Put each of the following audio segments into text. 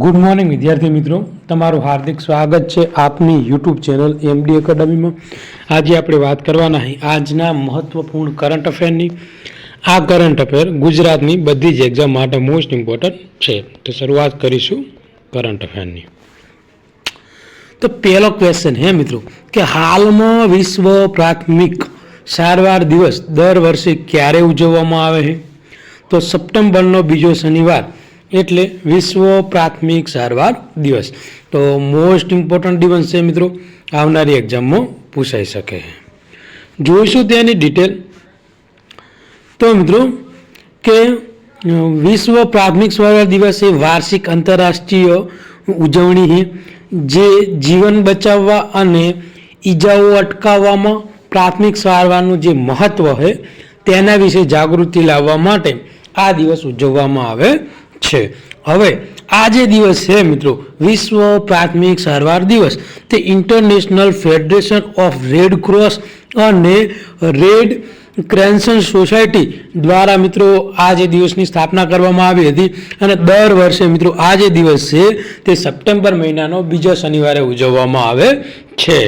Good morning વિદ્યાર્થી મિત્રો, તમારું હાર્દિક સ્વાગત છે આપની યુટ્યુબ ચેનલ એમડી એકેડમીમાં। આજે આપણે વાત કરવાના છે આજના મહત્વપૂર્ણ કરંટ અફેરની। આ કરંટ અફેર ગુજરાતની બધી જ એક્ઝામ માટે મોસ્ટ ઇમ્પોર્ટન્ટ છે। તો શરૂઆત કરીશું કરંટ અફેરની। તો પહેલો ક્વેશ્ચન હે મિત્રો કે હાલમાં વિશ્વ પ્રાથમિક સારવાર દિવસ દર વર્ષે ક્યારે ઉજવવામાં આવે છે? તો સપ્ટેમ્બરનો બીજો શનિવાર એટલે વિશ્વ પ્રાથમિક સારવાર દિવસ। તો મોસ્ટ ઇમ્પોર્ટન્ટ દિવસ છે મિત્રો, આવનારી એક્ઝામમાં પૂછાઈ શકે। જોઈશું તેની ડિટેલ। તો મિત્રો કે વિશ્વ પ્રાથમિક સારવાર દિવસ એ વાર્ષિક આંતરરાષ્ટ્રીય ઉજવણી છે જે જીવન બચાવવા અને ઈજાઓ અટકાવવામાં પ્રાથમિક સારવારનું જે મહત્વ છે તેના વિશે જાગૃતિ લાવવા માટે આ દિવસ ઉજવવામાં આવે છે। હવે આ જે દિવસ છે મિત્રો વિશ્વ પ્રાથમિક સારવાર દિવસ તે international federation of red cross અને રેડ ક્રેસન્ટ સોસાયટી દ્વારા મિત્રો આ જે દિવસની સ્થાપના કરવામાં આવી હતી અને દર વર્ષે મિત્રો આ જે દિવસ છે તે સપ્ટેમ્બર મહિનાનો બીજા શનિવારે ઉજવવામાં આવે છે।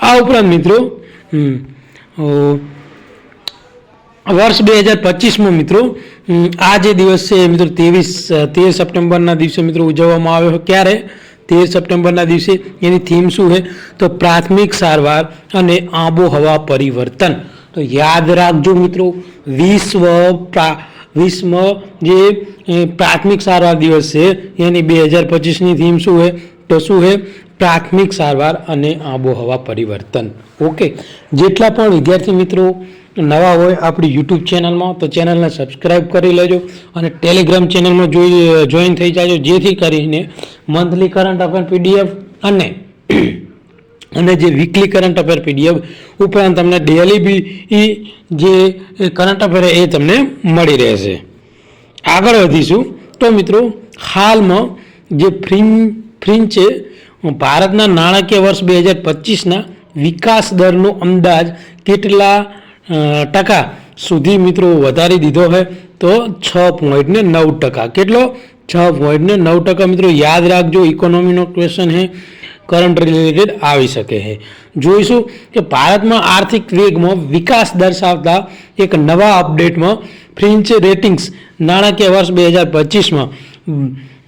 આ ઉપરાંત મિત્રો વર્ષ 2025માં મિત્રો આ જે દિવસ છે મિત્રો 13 સપ્ટેમ્બરના દિવસે મિત્રો ઉજવવામાં આવ્યો। ક્યારે? 13 સપ્ટેમ્બરના દિવસે। એની થીમ શું છે? તો પ્રાથમિક સારવાર અને આબોહવા પરિવર્તન। તો યાદ રાખજો મિત્રો, વિશ્વ જે પ્રાથમિક સારવાર દિવસ છે એની 2025ની થીમ શું છે? તો શું છે? પ્રાથમિક સારવાર અને આબોહવા પરિવર્તન। ઓકે, જેટલા પણ વિદ્યાર્થી મિત્રો નવા હોય આપણી યુટ્યુબ ચેનલમાં તો ચેનલને સબસ્ક્રાઈબ કરી લેજો અને ટેલિગ્રામ ચેનલમાં જોઈન થઈ જાજો, જેથી કરીને મંથલી કરંટ અફેર પીડીએફ અને જે વીકલી કરંટ અફેર પીડીએફ ઉપરાંત તમને ડેલી બી જે કરંટ અફેર એ તમને મળી રહેશે। આગળ વધીશું તો મિત્રો હાલમાં જે ફ્રિન્ચ ભારતના નાણાકીય વર્ષ 2025ના વિકાસ દરનો અંદાજ કેટલા ટકા સુધી મિત્રો વધારી દીધો છે? તો 6.9%। કેટલો? 6.9% મિત્રો યાદ રાખજો, ઇકોનોમીનો ક્વેશ્ચન છે, કરંટ રિલેટેડ આવી શકે છે। જોઈશું કે ભારતમાં આર્થિક વેગમાં વિકાસ દર્શાવતા એક નવા અપડેટમાં ફ્રિન્ચ રેટિંગ્સ નાણાકીય વર્ષ 2025માં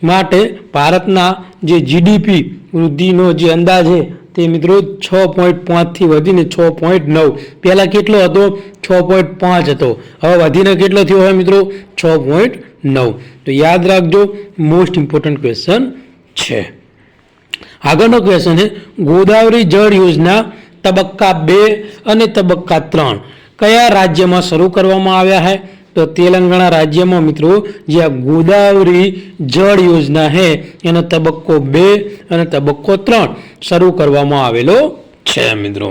માટે ભારતના જે જીડીપી વૃદ્ધિનો જે અંદાજ છે તે મિત્રો 6.5થી વધીને 6.9, પહેલા કેટલો હતો? 6.5 હતો, હવે વધીને કેટલો થયો હોય મિત્રો? 6.9। તો યાદ રાખજો, મોસ્ટ ઇમ્પોર્ટન્ટ ક્વેશ્ચન છે। આગળનો ક્વેશ્ચન છે ગોદાવરી જળ યોજના તબક્કા 2 અને તબક્કા 3 કયા રાજ્યમાં શરૂ કરવામાં આવ્યા છે? તો તેલંગાણા રાજ્યમાં મિત્રો જે આ ગોદાવરી જળ યોજના છે એનો તબક્કો 2 અને તબક્કો 3 શરૂ કરવામાં આવેલો છે મિત્રો।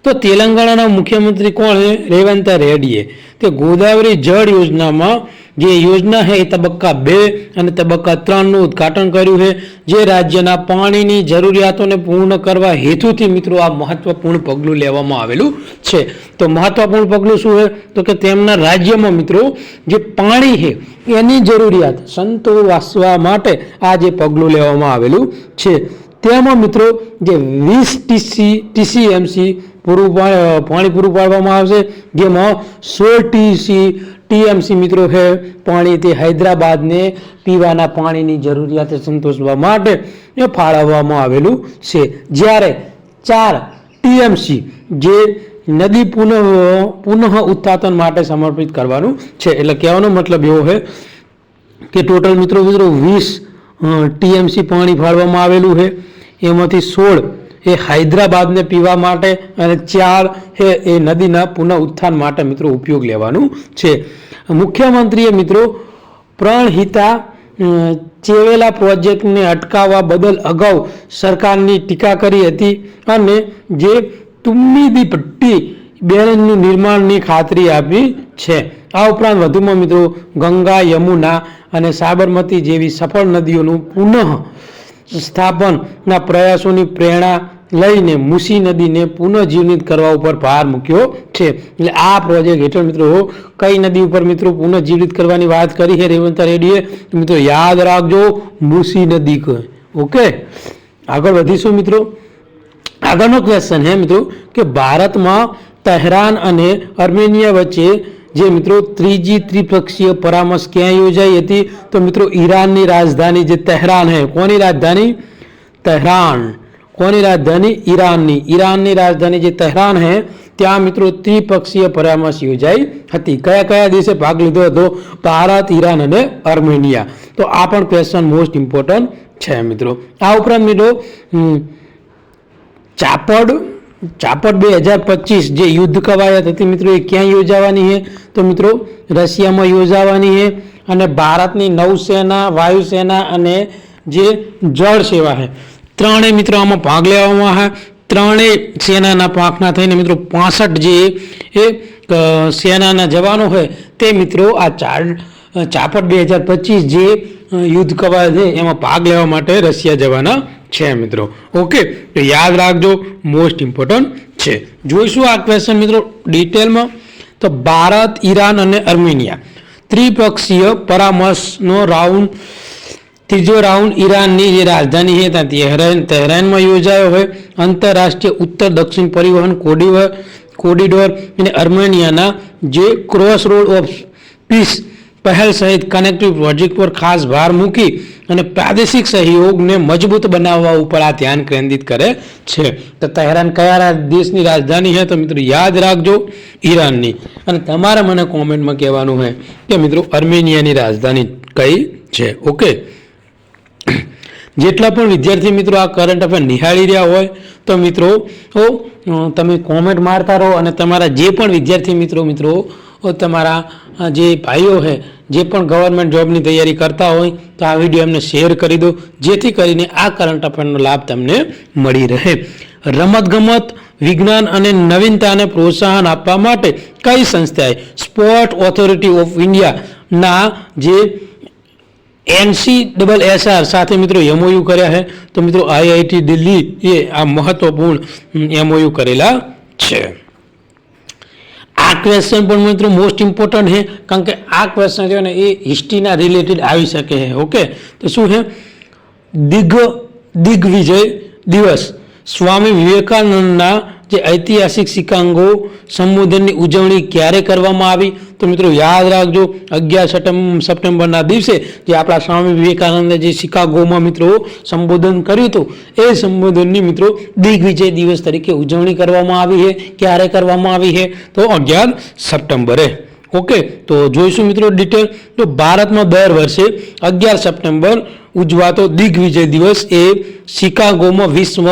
તો તેલંગાણાના મુખ્યમંત્રી કોણ છે? રેવંત રેડ્ડીએ। તે ગોદાવરી જળ યોજનામાં જે યોજના છે એ તબક્કા 2 અને તબક્કા 3નું ઉદ્ઘાટન કર્યું છે, જે રાજ્યના પાણીની જરૂરિયાતોને પૂર્ણ કરવા હેતુથી મિત્રો આ મહત્વપૂર્ણ પગલું લેવામાં આવેલું છે। તો મહત્વપૂર્ણ પગલું શું છે? તો કે તેમના રાજ્યમાં મિત્રો જે પાણી છે એની જરૂરિયાત સંતોષવા માટે આ જે પગલું લેવામાં આવેલું છે। તેમાં મિત્રો જે 20 TCMC પાણી પૂરું પાડવામાં આવશે, જેમાં 16 TMC મિત્રો છે પાણી તે હૈદરાબાદને પીવાના પાણીની જરૂરિયાત સંતોષવા માટે એ ફાળવવામાં આવેલું છે, જ્યારે 4 TMC જે નદી પુનઃ ઉત્થાન માટે સમર્પિત કરવાનું છે। એટલે કહેવાનો મતલબ એવો છે કે ટોટલ મિત્રો 20 TMC પાણી ફાળવવામાં આવેલું છે, એમાંથી 16 એ હૈદરાબાદને પીવા માટે અને 4 એ નદીના પુનઃ ઉત્થાન માટે મિત્રો ઉપયોગ લેવાનું છે। મુખ્યમંત્રીએ મિત્રો પ્રાણહિતા ચેવેલા પ્રોજેક્ટને અટકાવવા બદલ અગાઉ સરકારની ટીકા કરી હતી અને જે તુમ્મીદી પટ્ટી બેરેજનું નિર્માણની ખાતરી આપી છે। આ ઉપરાંત વધુમાં મિત્રો ગંગા, યમુના અને સાબરમતી જેવી સફળ નદીઓનું પુનઃ સ્થાપનના પ્રયાસોની પ્રેરણા લઈને મૂસી નદીને પુનઃજીવિત કરવા ઉપર ભાર મૂક્યો છે. એટલે આ પ્રોજેક્ટ હેઠળ મિત્રો કઈ નદી ઉપર મિત્રો પુનઃજીવિત કરવાની વાત કરી છે રેવંત રેડ્ડીએ? મિત્રો યાદ રાખજો, મૂસી નદી કહે. ઓકે, આગળ વધીશું મિત્રો. આગળનો ક્વેશ્ચન છે મિત્રો કે ભારતમાં તહેરાન અને આર્મેનિયા વચ્ચે જે મિત્રો ત્રીજી ત્રિપક્ષીય પરામર્શ ક્યાં યોજાઈ હતી? તો મિત્રો ઈરાનની રાજધાની જે તહેરાન છે, કોની રાજધાની? તહેરાન. કોની રાજધાની? ઈરાનની રાજધાની જે તહેરાન છે ત્યાં મિત્રો ત્રિપક્ષીય પરામર્શ યોજાઈ હતી. કયા કયા દેશે ભાગ લીધો હતો? ભારત, ઈરાન અને આર્મેનિયા. તો આ પણ ક્વેશ્ચન મોસ્ટ ઇમ્પોર્ટન્ટ છે મિત્રો. આ ઉપરાંત મિત્રો ચાપડ 2025 જે યુદ્ધ કવાયત હતી મિત્રો એ ક્યાં યોજાવાની છે? તો મિત્રો રશિયામાં યોજાવાની છે. અને ભારતની નૌસેના, વાયુસેના અને જે જળ સેવા છે ત્રણેય મિત્રો આમાં ભાગ લેવામાં આવે. ત્રણેય સેનાના પાંખના થઈને મિત્રો 65 જે સેનાના જવાનો હોય તે મિત્રો આ ચાપડ 2025 જે યુદ્ધ કવાયત છે એમાં ભાગ લેવા માટે રશિયા જવાના છે મિત્રો. ઓકે, તો યાદ રાખજો, મોસ્ટ ઇમ્પોર્ટન્ટ છે. જોઈશું આ ક્વેશ્ચન મિત્રો ડિટેલમાં. તો ભારત, ઈરાન અને આર્મેનિયા ત્રિપક્ષીય પરામર્શનો ત્રીજો રાઉન્ડ ઈરાનની જે રાજધાની છે ત્યાં તહેરાનમાં યોજાયો હોય. આંતરરાષ્ટ્રીય ઉત્તર દક્ષિણ પરિવહન કોરિડોર અને આર્મેનિયાના જે ક્રોસ રોડ ઓફ પીસ પહેલ સહિત કનેક્ટિવ પ્રોજેક્ટ પર ખાસ ભાર મૂકી અને પ્રાદેશિક સહયોગને મજબૂત બનાવવા ઉપર આ ધ્યાન કેન્દ્રિત કરે છે. તો તહેરાન કયા દેશની રાજધાની છે? તો મિત્રો યાદ રાખજો, ઈરાનની. અને તમારે મને કોમેન્ટમાં કહેવાનું છે કે મિત્રો આર્મેનિયાની રાજધાની કઈ છે. ઓકે, જેટલા પણ વિદ્યાર્થી મિત્રો આ કરંટ અફેર નિહાળી રહ્યા હોય તો મિત્રો તમે કોમેન્ટ મારતા રહો. અને તમારા જે પણ વિદ્યાર્થી મિત્રો તમારા જે ભાઈઓ છે જે પણ ગવર્મેન્ટ જોબની તૈયારી કરતા હોય તો આ વિડીયો એમને શેર કરી દો, જેથી કરીને આ કરંટ અફેરનો લાભ તમને મળી રહે. રમતગમત, વિજ્ઞાન અને નવીનતાને પ્રોત્સાહન આપવા માટે કઈ સંસ્થાએ સ્પોર્ટ ઓથોરિટી ઓફ ઇન્ડિયાના જે NCSSR સાથે મિત્રો MOU કર્યા છે? તો મિત્રો IIT દિલ્હી એ આ મહત્વપૂર્ણ MOU કરેલા છે. આ ક્વેશ્ચન પણ મિત્રો મોસ્ટ ઇમ્પોર્ટન્ટ છે, કારણ કે આ ક્વેશ્ચન છે ને એ હિસ્ટ્રીના રિલેટેડ આવી શકે છે. ઓકે, તો શું છે? દિગ્વિજય દિવસ સ્વામી વિવેકાનંદના જે ઐતિહાસિક શિકાગો સંબોધનની ઉજવણી ક્યારે કરવામાં આવી? તો મિત્રો યાદ રાખજો, 11 સપ્ટેમ્બરના દિવસે જે આપણા સ્વામી વિવેકાનંદે જે શિકાગોમાં મિત્રો સંબોધન કર્યું હતું એ સંબોધનની મિત્રો દિગ્વિજય દિવસ તરીકે ઉજવણી કરવામાં આવી છે. ક્યારે કરવામાં આવી છે? તો 11 સપ્ટેમ્બરે. ઓકે, તો જોઈશું મિત્રો ડિટેલ. તો ભારતમાં દર વર્ષે 11 સપ્ટેમ્બર ઉજવાતો દિગ્વિજય દિવસ એ શિકાગોમાં વિશ્વ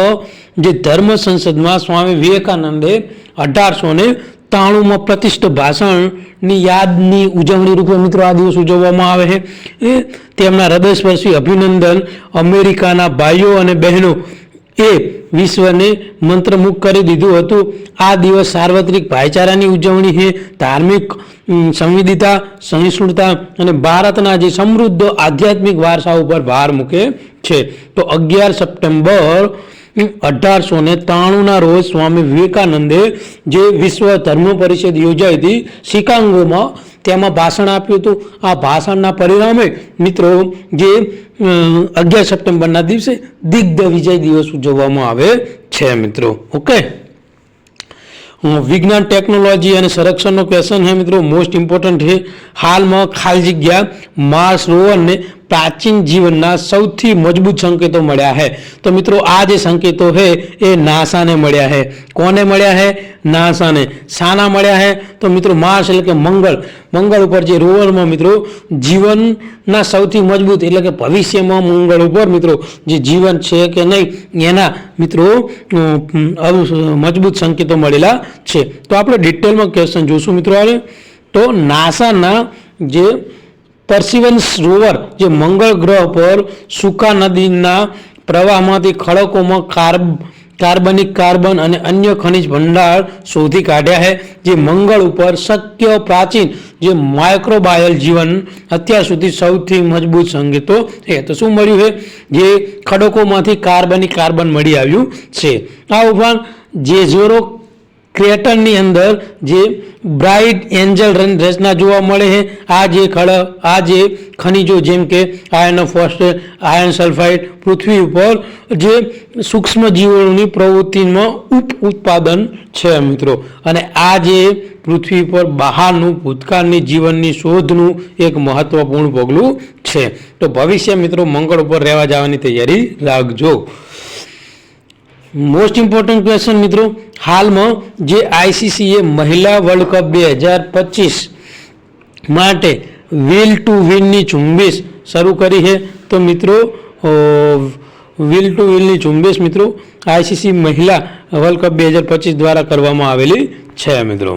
જે ધર્મ સંસદમાં સ્વામી વિવેકાનંદે 1893માં પ્રતિષ્ઠિત ભાષણની યાદની ઉજવણી રૂપે મિત્રો આ દિવસ ઉજવવામાં આવે છે. તેમના હૃદયસ્પર્શી અભિનંદન અમેરિકાના ભાઈઓ અને બહેનો એ વિશ્વને મંત્રમુગ્ધ કરી દીધું હતું. આ દિવસ સાર્વત્રિક ભાઈચારાની ઉજવણી છે, ધાર્મિક સંવિધિતા, સહિષ્ણુતા અને ભારતના જે સમૃદ્ધ આધ્યાત્મિક વારસા ઉપર ભાર મૂકે છે. તો 11 સપ્ટેમ્બર 1893ના રોજ સ્વામી વિવેકાનંદે જે વિશ્વ ધર્મ પરિષદ યોજાઈ હતી શિકાગોમાં તેમાં ભાષણ આપ્યું હતું. આ ભાષણના પરિણામે મિત્રો જે 11 સપ્ટેમ્બરના દિવસે દિગ્વિજય દિવસ ઉજવવામાં આવે છે મિત્રો. ઓકે, વિજ્ઞાન, ટેકનોલોજી અને સંરક્ષણનો ક્વેશ્ચન છે મિત્રો, મોસ્ટ ઇમ્પોર્ટન્ટ છે. હાલમાં ખાલી જગ્યા માર્સ રોવરને પ્રાચીન જીવનના સૌથી મજબૂત સંકેતો મળ્યા છે. તો મિત્રો આ જે સંકેતો છે એ નાસાને મળ્યા છે. કોને મળ્યા છે? નાસાને. શાના મળ્યા છે? તો મિત્રો માર્સ એટલે કે મંગળ ઉપર જે રોવરમાં મિત્રો જીવનના સૌથી મજબૂત એટલે કે ભવિષ્યમાં મંગળ ઉપર મિત્રો જે જીવન છે કે નહીં એના મિત્રો મજબૂત સંકેતો મળેલા છે. તો આપણે ડિટેલમાં ક્વેશ્ચન જોશું મિત્રો. આવે તો નાસાના જે પર્સિવન્સ રોવર જે મંગળ ગ્રહ પર સૂકા નદીના પ્રવાહમાંથી ખડકોમાં કાર્બન અને અન્ય ખનિજ ભંડાર શોધી કાઢ્યા છે જે મંગળ ઉપર શક્ય પ્રાચીન જે માઇક્રોબાયલ જીવન અત્યાર સુધી સૌથી મજબૂત સંકેતો છે. તો શું મળ્યું છે? જે ખડકોમાંથી કાર્બન મળી આવ્યું છે. આ ઉપરાંત જે ઝેરો ક્રેટરની અંદર જે બ્રાઇટ એન્જલ રચના જોવા મળે છે. આ જે ખનિજો જેમ કે આયર્ન ફોસ્ફેટ, આયર્ન સલ્ફાઇડ પૃથ્વી ઉપર જે સૂક્ષ્મ જીવોની પ્રવૃત્તિમાં ઉત્પાદન છે મિત્રો. અને આ જે પૃથ્વી પર બહારનું ભૂતકાળની જીવનની શોધનું એક મહત્વપૂર્ણ પગલું છે. તો ભવિષ્ય મિત્રો મંગળ ઉપર રહેવા જવાની તૈયારી રાખજો. મોસ્ટ ઇમ્પોર્ટન્ટ ક્વેશ્ચન મિત્રો, હાલમાં જે આઈસીસીએ મહિલા વર્લ્ડ કપ 2025 માટે વિલ ટુ વિનની ઝુંબેશ શરૂ કરી છે. તો મિત્રો વિલ ટુ વિલની ઝુંબેશ મિત્રો આઈસીસી મહિલા વર્લ્ડ કપ 2025 દ્વારા કરવામાં આવેલી છે મિત્રો.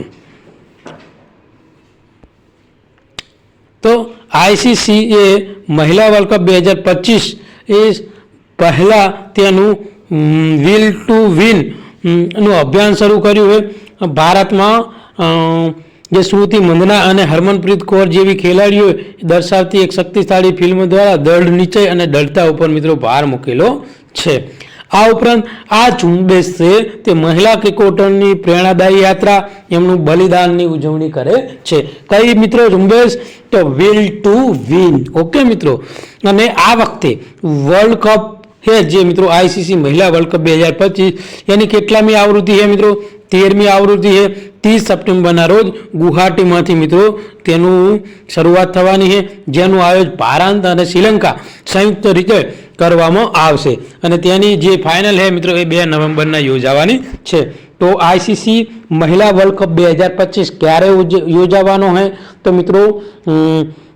તો આઈસીસી એ મહિલા વર્લ્ડ કપ 2025 એ પહેલાં તેનું વિલ ટુ વિન નું અભિયાન શરૂ કર્યું છે. ભારતમાં જે સ્મૃતિ મંદના અને હરમનપ્રીત કૌર જેવી ખેલાડીઓએ દર્શાવતી એક શક્તિશાળી ફિલ્મ દ્વારા દૃઢ નિશ્ચય અને દૃઢતા ઉપર મિત્રો ભાર મૂકેલો છે. આ ઉપરાંત આ ઝુંબેશ છે તે મહિલા ક્રિકેટરની પ્રેરણાદાયી યાત્રા, એમનું બલિદાનની ઉજવણી કરે છે. કઈ મિત્રો ઝુંબેશ? તો વિલ ટુ વિન. ઓકે મિત્રો. અને આ વખતે વર્લ્ડ કપ है जे मित्रों आईसीसी महिला वर्ल्ड कप 2025 यानी કેટલામી આવૃત્તિ है मित्रों? 13મી आवृत्ति है. 30 સપ્ટેમ્બરના રોજ ગુવાહાટીમાંથી મિત્રો તેનું શરૂઆત થવાની છે, જેનું આયોજન ભારત અને શ્રીલંકા સંયુક્ત રીતે કરવામાં આવશે. અને તેની જે ફાઇનલ છે મિત્રો એ 2 નવેમ્બરના યોજાવાની છે. તો આઈસીસી મહિલા વર્લ્ડ કપ 2025 ક્યારે યોજાવાનો છે? તો મિત્રો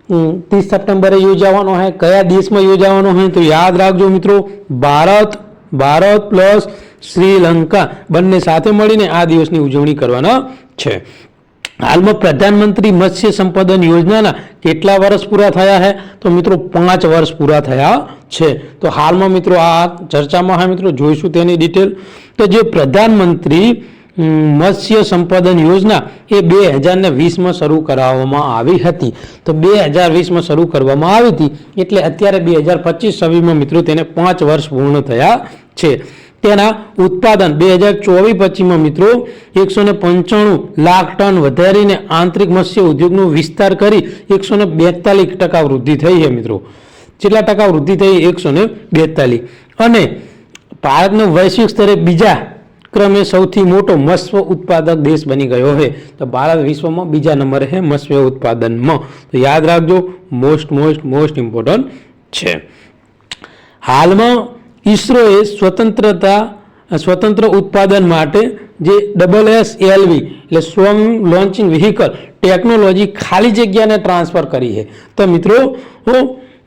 30 સપ્ટેમ્બરે યોજાવાનો છે. કયા દેશમાં યોજાવાનો છે? તો યાદ રાખજો મિત્રો, ભારત પ્લસ શ્રીલંકા બંને સાથે મળીને આ દિવસની ઉજવણી કરવાના છે. હાલમાં પ્રધાનમંત્રી મત્સ્ય સંપદન યોજનાના કેટલા વર્ષ પૂરા થયા છે? તો મિત્રો 5 વર્ષ પૂરા થયા છે. તો હાલમાં મિત્રો આ ચર્ચામાં છે મિત્રો, જોઈશું તેની ડિટેલ. તો જે પ્રધાનમંત્રી મત્સ્ય સંપદન યોજના એ 2020માં શરૂ કરવામાં આવી હતી. તો 2020માં શરૂ કરવામાં આવી હતી એટલે અત્યારે 2025-26માં મિત્રો તેને 5 વર્ષ પૂર્ણ થયા છે. તેના ઉત્પાદન 2024-25માં મિત્રો 195 લાખ ટન વધારીને આંતરિક મત્સ્ય ઉદ્યોગનો વિસ્તાર કરી 142% વૃદ્ધિ થઈ છે મિત્રો. કેટલા ટકા વૃદ્ધિ થઈ? 142. અને ભારતનો વૈશ્વિક સ્તરે બીજા ક્રમે સૌથી મોટો મત્સ્ય ઉત્પાદક દેશ બની ગયો છે. તો ભારત વિશ્વમાં બીજા નંબરે છે મત્સ્ય ઉત્પાદનમાં. તો યાદ રાખજો, મોસ્ટ ઇમ્પોર્ટન્ટ છે. હાલમાં ઈસરોએ સ્વતંત્ર ઉત્પાદન માટે જે SSLV એટલે સ્વયં લોન્ચિંગ વ્હીકલ ટેકનોલોજી ખાલી જગ્યાને ટ્રાન્સફર કરી છે. તો મિત્રો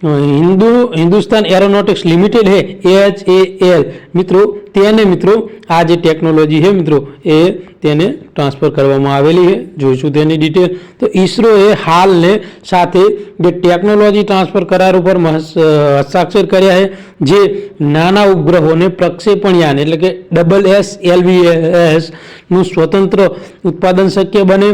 हिंदुस्तान एरोनॉटिक्स लिमिटेड है HAL मित्रों તેને મિત્રો આ જે ટેકનોલોજી છે મિત્રો એ તેને ટ્રાન્સફર કરવામાં આવેલી છે. જોઈશું તેની ડિટેલ. તો ઈસરોએ હાલને સાથે જે ટેકનોલોજી ટ્રાન્સફર કરાર ઉપર હસ્તાક્ષર કર્યા છે, જે નાના ઉપગ્રહોને પ્રક્ષેપણયાન એટલે કે SSLVS નું સ્વતંત્ર ઉત્પાદન શક્ય બને.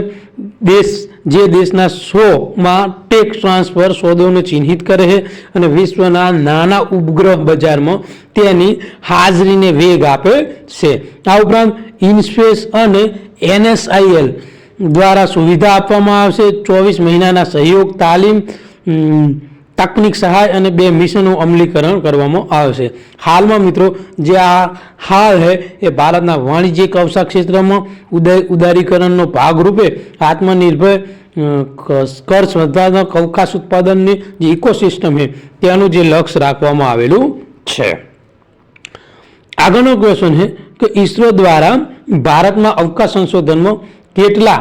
જે દેશના 100માં ટેક ટ્રાન્સફર સોદોને ચિહ્નિત કરે છે અને વિશ્વના નાના ઉપગ્રહ બજારમાં તેની હાજરીને વેગ આપે છે. આ ઉપરાંત ઇનસ્પેસ અને NSIL દ્વારા સુવિધા આપવામાં આવશે. 24 મહિનાના સહયોગ, તાલીમ, તકનિક સહાય અને 2 મિશનો અમલીકરણ કરવામાં આવશે. હાલમાં મિત્રો જે આ હાલ છે એ ભારતના વાણિજ્યિક અવકાશ ક્ષેત્રમાં ઉદારીકરણનો ભાગરૂપે આત્મનિર્ભર કર સ્પર્ધાત્મક અવકાશ ઉત્પાદનની જે ઇકોસિસ્ટમ છે તેનું જે લક્ષ્ય રાખવામાં આવેલું છે. આગળનો ક્વેશ્ચન છે કે ઈસરો દ્વારા ભારતમાં અવકાશ સંશોધનમાં કેટલા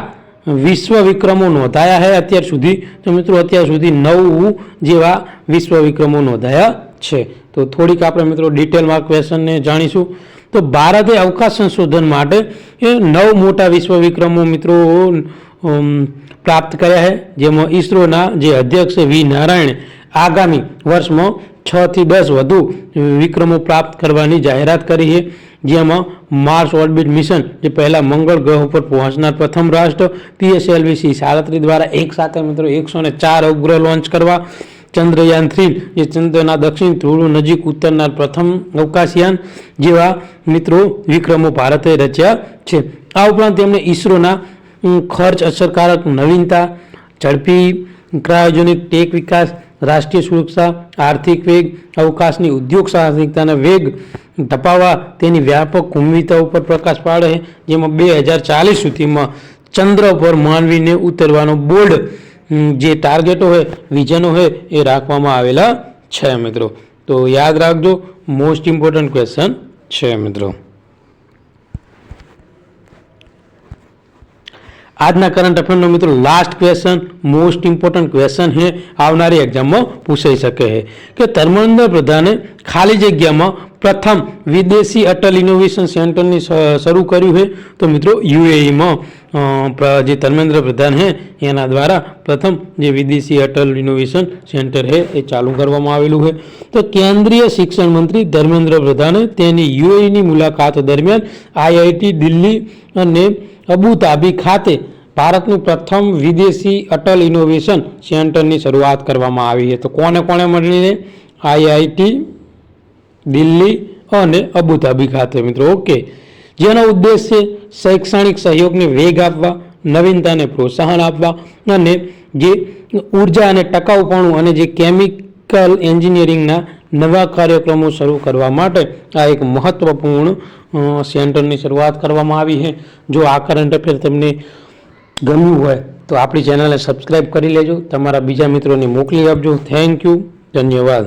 વિશ્વ વિક્રમો નોંધાયા છે અત્યાર સુધી? તો મિત્રો અત્યાર સુધી 9 જેવા વિશ્વ વિક્રમો નોંધાયા છે. તો થોડીક આપણે મિત્રો ડિટેલમાં ક્વેશ્ચનને જાણીશું. તો ભારતે અવકાશ સંશોધન માટે 9 મોટા વિશ્વ વિક્રમો મિત્રો પ્રાપ્ત કર્યા છે, જેમાં ઈસરોના જે અધ્યક્ષ V નારાયણ આગામી વર્ષમાં 6 થી 10 વધુ વિક્રમો પ્રાપ્ત કરવાની જાહેરાત કરી છે, જેમાં માર્સ ઓર્બિટ મિશન જે પહેલા મંગળ ગ્રહ ઉપર પહોંચનાર પ્રથમ રાષ્ટ્ર PSLV-C-37 દ્વારા એક સાથે મિત્રો 104 ઉપગ્રહ લોન્ચ કરવા, ચંદ્રયાન-3 જે ચંદ્રના દક્ષિણ ધ્રુવ નજીક ઉતરનાર પ્રથમ અવકાશયાન જેવા મિત્રો વિક્રમો ભારતે રચ્યા છે. આ ઉપરાંત તેમણે ઇસરોના ખર્ચ અસરકારક નવીનતા, ઝડપી ક્રાયોજેનિક ટેક વિકાસ, રાષ્ટ્રીય સુરક્ષા, આર્થિક વેગ, અવકાશની ઉદ્યોગ સાહસિકતાના વેગ ધપાવવા તેની વ્યાપક ઉમ્મીદતા ઉપર પ્રકાશ પાડે છે, જેમાં 2040 સુધીમાં ચંદ્ર પર માનવીને ઉતરવાનો બોલ્ડ જે ટાર્ગેટો હોય, વિઝનો હોય એ રાખવામાં આવેલા છે મિત્રો. તો યાદ રાખજો, મોસ્ટ ઇમ્પોર્ટન્ટ ક્વેશ્ચન છે મિત્રો. આજના કરંટ અફેરનો મિત્રો last question most important question છે, આવનારી એક્ઝામમાં પૂછાઈ શકે છે કે ધર્મેન્દ્ર પ્રધાને ખાલી જગ્યામાં પ્રથમ વિદેશી અટલ ઇનોવેશન સેન્ટરની શરૂ કર્યું છે. તો મિત્રો યુએઈમાં જે ધર્મેન્દ્ર પ્રધાન છે એના દ્વારા પ્રથમ જે વિદેશી અટલ ઇનોવેશન સેન્ટર છે એ ચાલુ કરવામાં આવેલું છે. તો કેન્દ્રીય શિક્ષણ મંત્રી ધર્મેન્દ્ર પ્રધાને તેની યુએઈની મુલાકાત દરમિયાન આઈઆઈટી દિલ્હી અને અબુધાબી ખાતે ભારતનું પ્રથમ વિદેશી અટલ ઇનોવેશન સેન્ટરની શરૂઆત કરવામાં આવી છે. તો કોને કોને મળીને? આઈઆઈટી દિલ્હી અને અબુધાબી ખાતે મિત્રો. ઓકે, જેનો ઉદ્દેશ છે શૈક્ષણિક સહયોગને વેગ આપવા, નવીનતાને પ્રોત્સાહન આપવા અને જે ઉર્જા અને ટકાઉપણું અને જે કેમિકલ એન્જિનિયરિંગના નવા કાર્યક્રમો શરૂ કરવા માટે આ એક મહત્વપૂર્ણ સેન્ટરની શરૂઆત કરવામાં આવી છે. જો આ કરંટ અફેર તમને ગમ્યું હોય તો આપણી ચેનલને સબસ્ક્રાઈબ કરી લેજો, તમારા બીજા મિત્રોને મોકલી આપજો. થેન્ક યુ, ધન્યવાદ.